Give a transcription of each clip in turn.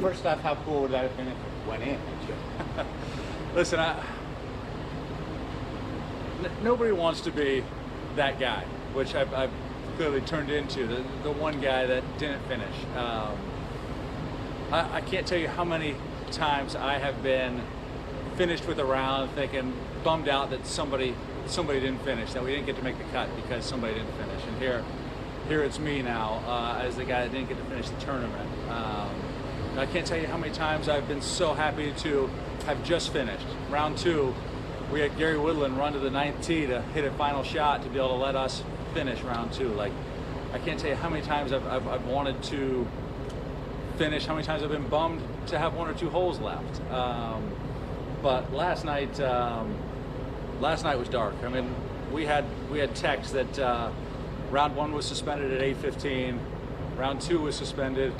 First off, how cool would that have been if it went in? Listen, nobody wants to be that guy, which I've clearly turned into, the one guy that didn't finish. I can't tell you how many times I have been finished with a round thinking, bummed out that somebody didn't finish, that we didn't get to make the cut because somebody didn't finish. And here it's me now as the guy that didn't get to finish the tournament. I can't tell you how many times I've been so happy to have just finished. Round 2, we had Gary Woodland run to the 9th tee to hit a final shot to be able to let us finish round 2. Like, I can't tell you how many times I've wanted to finish, how many times I've been bummed to have 1 or 2 holes left. But last night was dark. I mean, we had text that round 1 was suspended at 8:15, round 2 was suspended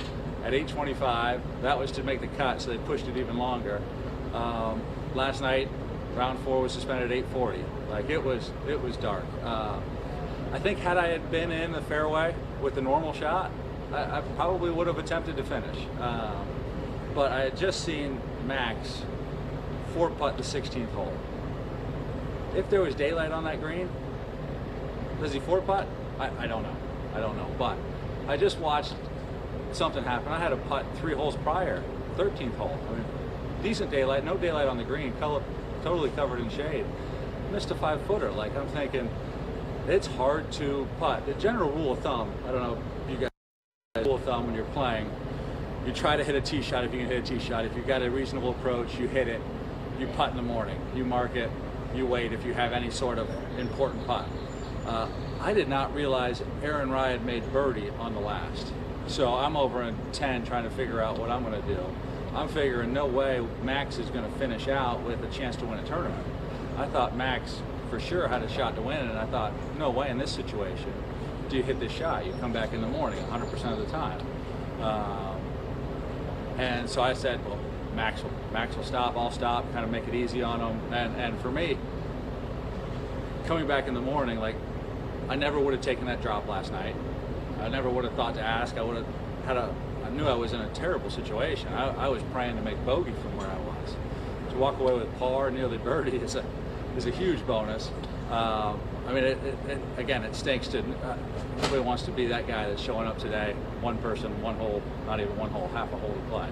at 8:25. That was to make the cut, so they pushed it even longer. Last night, round 4 was suspended at 8:40. Like, it was dark. I think had I had been in the fairway with the normal shot, I probably would have attempted to finish. But I had just seen Max 4-putt the 16th hole. If there was daylight on that green, does he 4-putt? I don't know. But I just watched something happen. I had a putt 3 holes prior, 13th hole. I mean, decent daylight, no daylight on the green, totally covered in shade. Missed a 5-footer. Like, I'm thinking, it's hard to putt. The general rule of thumb, I don't know if you guys, rule of thumb when you're playing, you try to hit a tee shot if you can hit a tee shot. If you've got a reasonable approach, you hit it. You putt in the morning. You mark it. You wait if you have any sort of important putt. I did not realize Aaron Rai had made birdie on the last. So I'm over in 10 trying to figure out what I'm going to do. I'm figuring no way Max is going to finish out with a chance to win a tournament. I thought Max for sure had a shot to win, and I thought, no way in this situation do you hit this shot. You come back in the morning 100% of the time. And so I said, well, Max will stop, I'll stop, kind of make it easy on him. And for me, coming back in the morning, like, I never would have taken that drop last night. I never would have thought to ask. I would have had I knew I was in a terrible situation. I was praying to make bogey from where I was. To walk away with par, nearly birdie, is a huge bonus. I mean, again, it stinks to, nobody wants to be that guy that's showing up today, one person, 1 hole, not even 1 hole, half a hole to play.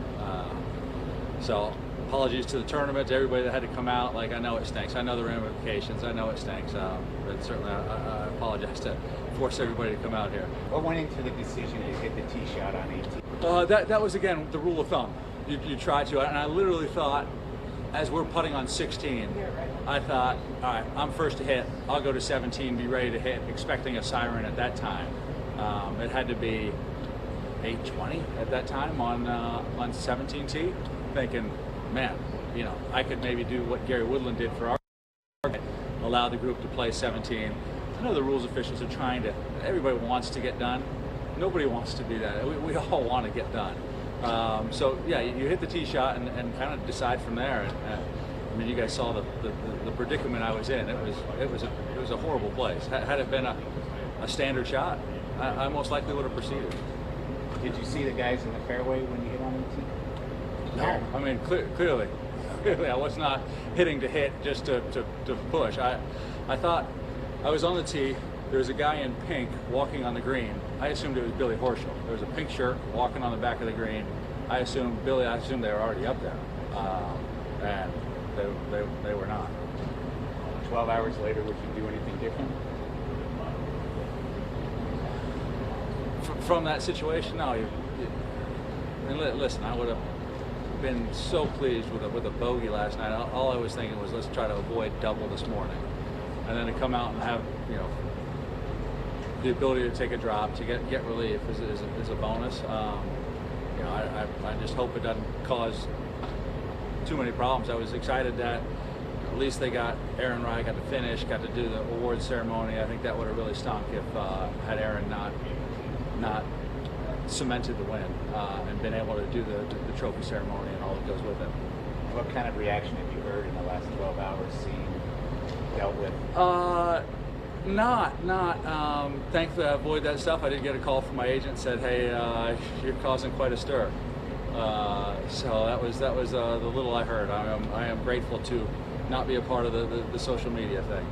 So apologies to the tournament, to everybody that had to come out. Like, I know it stinks. I know the ramifications. I know it stinks. But certainly I apologize to force everybody to come out here. What went into the decision to hit the tee shot on 18? That was, again, the rule of thumb. You try to, and I literally thought, as we're putting on 16, I thought, all right, I'm first to hit. I'll go to 17, be ready to hit, expecting a siren at that time. It had to be 8:20 at that time on 17 tee, thinking, man, you know, I could maybe do what Gary Woodland did for our, allow the group to play 17. I know the rules officials are trying to, everybody wants to get done. Nobody wants to do that. We all want to get done. So yeah, you hit the tee shot and kind of decide from there. I mean, you guys saw the predicament I was in. It was a horrible place. Had it been a standard shot, I most likely would have proceeded. Did you see the guys in the fairway when you hit on 18? No, I mean, clearly, I was not hitting to hit just to push. I thought I was on the tee. There was a guy in pink walking on the green. I assumed it was Billy Horschel. There was a pink shirt walking on the back of the green. I assumed they were already up there, and they were not. 12 hours later, would you do anything different? From that situation, no. Listen, I would have been so pleased with a bogey last night. All I was thinking was, let's try to avoid double this morning, and then to come out and have, you know, the ability to take a drop, to get relief is a bonus. You know, I just hope it doesn't cause too many problems. I was excited that at least they got Aaron Rai got to finish, got to do the awards ceremony. I think that would have really stunk if had Aaron not cemented the win and been able to do the trophy ceremony and all that goes with it. What kind of reaction have you heard in the last 12 hours, dealt with? Thankfully I avoid that stuff. I did get a call from my agent, said, hey, you're causing quite a stir. So that was the little I heard. I am grateful to not be a part of the social media thing.